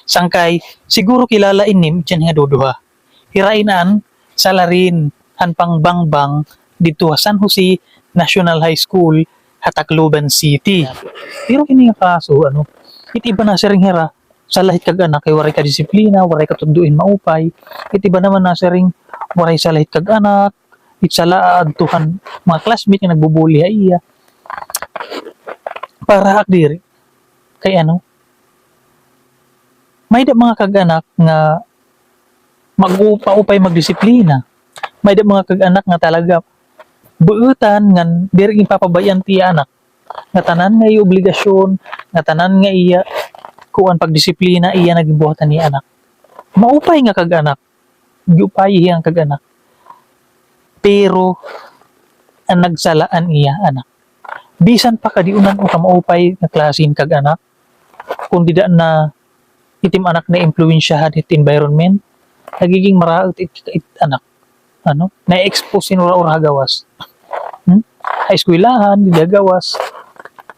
Sangkay, siguro kilala inim dyan nga duduha. Hirainan, salarin, hanpang bangbang, dito San Jose National High School, Hatacloban City. Pero kini nga kaso, iti ba na siring hira, sa lahit kag anak, kay waray ka disiplina, waray ka tunduin maupay, iti ba naman na siring, waray sa lahit kag anak, itsala adtuhan mga classmate nga nagbubuli iya. Para akdiri, kay may da mga kag-anak nga mag-upa-upay magdisiplina. May da mga kag-anak nga talaga buutan nga diri ipapabayan ti anak. Nga tanan nga iya obligasyon, nga tanan nga iya kuan pagdisiplina iya naging buhatan ni anak. Maupay nga kag-anak. Giupay ang kag-anak. Pero ang nagsalaan iya anak. Bisan pa kadiunan o maupay nga klasin kag-anak. Kung di na itim anak na impluensyahan it environment, nagiging maraot it anak. Na-expose sinura-ura gawas. High schoolahan, gawas.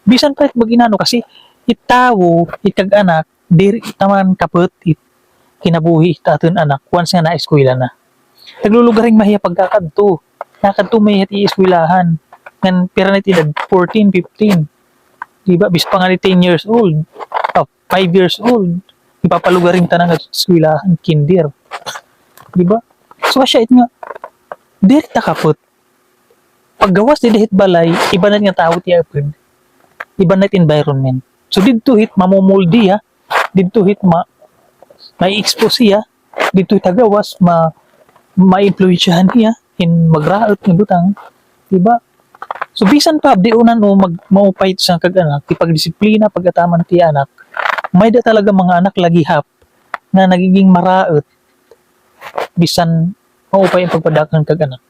Bisan pa it maginano kasi itawo, itag anak, diri taman kaput it kinabuhi itatun anak once nga na-eskwela na. Naglulugaring mahiya pagkakadto. Nakadto mahiya ti eskwelahan. Ngan pira na tinag 14, 15. Diba? Bis pa nga ni 10 years old. 5 years old. Ipapalugaring tanang at eskwelahan, kinder. Diba? So asya it nga, diri takapot. Paggawas di dahit balay, iba na nga tao ti apod. Iba na environment. So dito hit mamumuldi ha. Dito hit may expose siya. Dito hit agawas ma-influensyahan niya in magraot ng butang. Diba? So bisan pa di unan maupay sa kag-anak, ti pagdisiplina pagataman ti anak. May da talaga mga anak lagi hap na nagiging maraot bisan maupay ang pagpadakan kag-anak.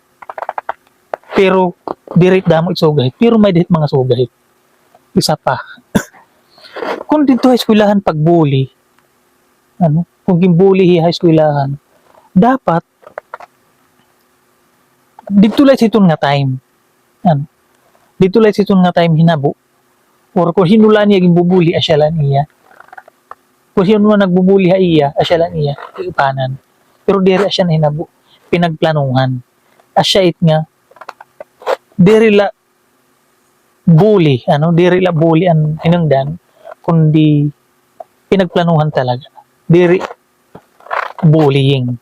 Pero dirit damo it sugahit. Pero may dihit mga sugahit. Isa pa. Kung dito high schoolahan pagbuli, kung gimbuli high schoolahan, dapat dito lang siton nga time. Dito lang siton nga time hinabo. Or kung hinulan niya gimbubuli, asyalan niya. Kung sino man nagbubuli iya, asyalan niya, iupanan. Pero diri asya na hinabo, pinagplanuhan. Asya it nga, diri la bully, diri la bully ang hinungdan, kundi pinagplanuhan talaga. Diri bullying.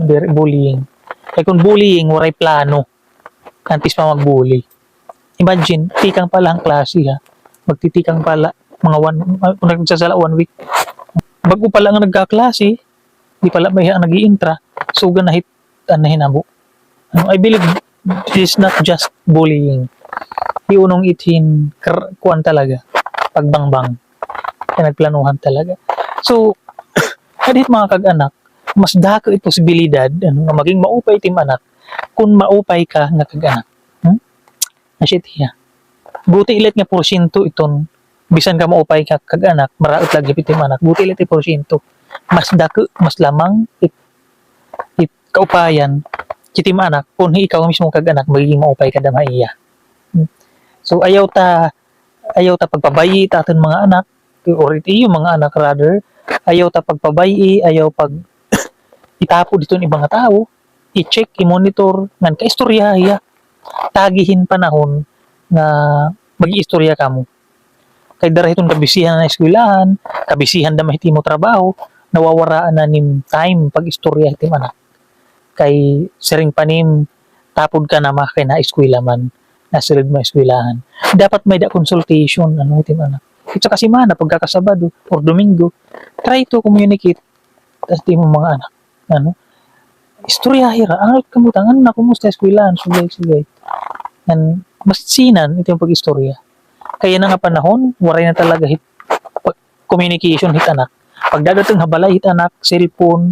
Diri bullying. Kaya kung bullying, waray plano. Antis pa magbully. Imagine, tikang pala ang klase ha. Magtitikang pala, nagsasala 1 week. Bago pala nga nagkaklase, di pala may nag-i-intra, suga na hinabo. I believe this is not just bullying. Iunong ithin, kuan talaga, pagbangbang. Pinagplanuhan talaga. So, kadit mga kag-anak, mas dako ito posibilidad na maging maupay tim anak kung maupay ka nga kag-anak. Nasit hiya. Buti ilit nga porsyento iton bisan ka maupay ka kag-anak, maraot lagi tim anak. Buti ilit porsyento. Mas dako, mas lamang it kaupayan kitim anak kung ikaw mismo kag-anak magiging maupay ka damaiya. So ayaw ta pagpabayi ta aton mga anak or yung mga anak rather, ayaw ta pagpabayi, ayaw pag itapo dito ng ibang tao, i-check, i-monitor, ngan ka-istorya hiya, tagihin panahon na mag-i-istorya ka mo. Kay dara itong kabisihan na eskwelahan, kabisihan na mahiti mo trabaho, nawawaraan na nim time pag-istorya hitim anak. Kay sering panim, tapod ka na kay na eskwela man, nasilid mo eskwelahan. Dapat may da consultation, hitim anak. Ito kasi mana, pagkakasabado or Domingo, try to communicate sa mo mga anak. Istorya hira, kamutangan na kumusta eskwelahan, sugay. Mas sinan, ito yung pag-istorya. Kaya na nga panahon, waray na talaga communication hit anak. Pagdadatang habalay hit anak, cellphone,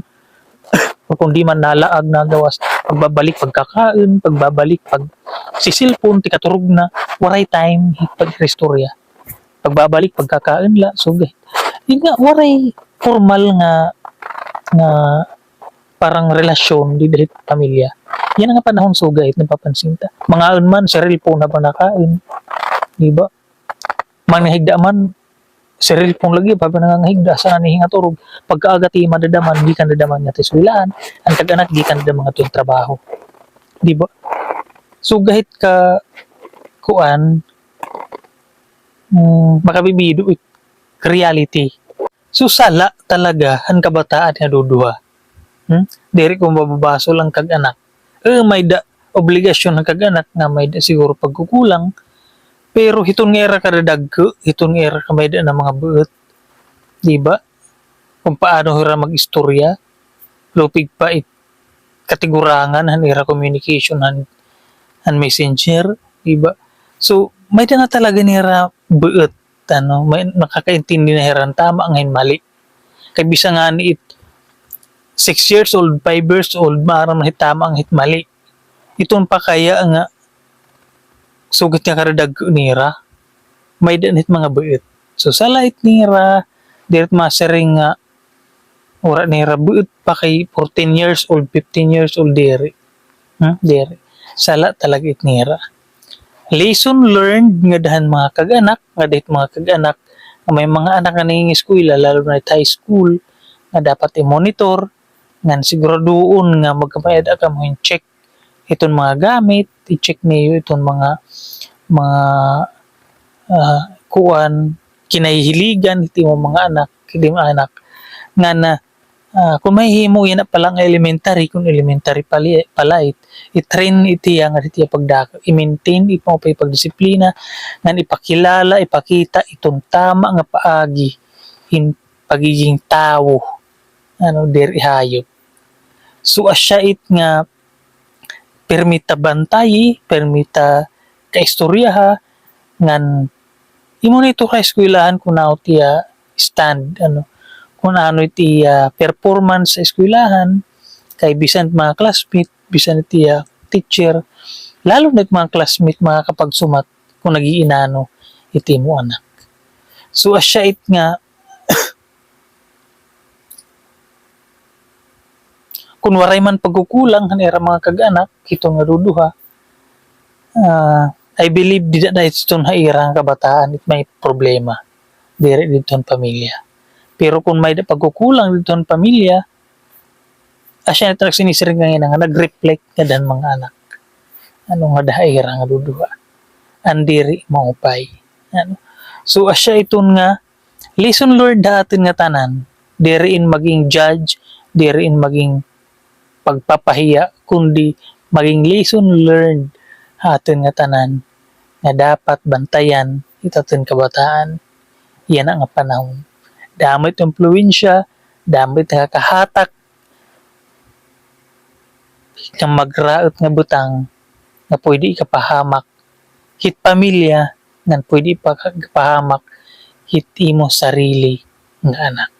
o kung di man nalaag na gawas, pagbabalik pagkakain, pagbabalik pag si cellphone, tikaturog na, waray time hit pag-istorya. Pagbabalik pagkakain la, sugay. Yung nga, waray formal nga parang relasyon di dahil pamilya. Yan ang panahon sugay at napapansin ta. Mga man, cellphone na pa nakain. Diba? Manghigda man, seril pong lagi pa nangangahigda sa nanihinga turog pagkaagati madadaman di kan dadaman nga tiswilaan ang kag-anak di kan dadaman nga tuwing trabaho, di ba? So gahit ka kuan makabibido it reality. So sala talaga ang kabataan nga duduha. Diri kung mababaso lang kag-anak. May da obligasyon ng kag-anak nga may da siguro pagkukulang. Pero hiton nga era kada dagko, hiton nga era ka may da na mga buot. Di ba? Kung paano hira mag-istorya, lupig pa it katigurangan han era communication han messenger, di ba? So may da nga talaga nira buot may nakakaintindi na heran tama ngayon mali. Kay bisa nga ni it 6 years old, 5 years old, maaram na hitama ang hitmali. Iton pa kaya nga sugat nga karadag nira, may danit mga buit. So sa light nira, diret masering nga, ora nira buit pa kay 14 years old, 15 years old diri. Diri. Sala talaga it nira. Lesson learned nga dahan mga kag-anak, nga dahit mga kag-anak, may mga anak nga nangingiskwela, lalo na at high school, nga dapat i-monitor, nga siguraduon nga magkamayad ka mo check iton mga gamit, i-check niyo iton mga kuan kinahihiligan iti mo mga anak, kiti mga anak nga na kung may himo yan na palang elementary, kung elementary palait, i-train iti yang iti pagdako, i-maintain iti mo pa ipagdisiplina, nga ipakilala, ipakita itong tama nga paagi in pagiging tao, diri hayop. So asya it nga permita bantayi, permita kaistoryaha ngan imo nito ka eskwelahan kung ano tiya stand kung ano iti performance sa eskwelahan kay bisan mga classmate, bisan iti teacher, lalo na mga classmate mga kapag sumat kung nagiinano iti mo anak. So asya it nga kung waray man pagkukulang han era mga kag-anak ito nga duduha, I believe di na itong haira ang kabataan it may problema diri dito ang pamilya. Pero kung may pagkukulang dito ang pamilya, asya na talagang sinisiring nga nag-reflect nga dan mga anak. Nga dahaira nga duduha. Andiri maupay. So asya iton nga lesson learned datin nga tanan, diriin maging judge, diriin maging pagpapahiya, kundi maging lesson learned atin nga tanan nga dapat bantayan itatin kabataan. Yan ang panahon. Damit impluensya, damit nga kahatak, kang magraot nga butang nga pwede ikapahamak hit pamilya nga pwede ikapahamak hit imo sarili nga anak.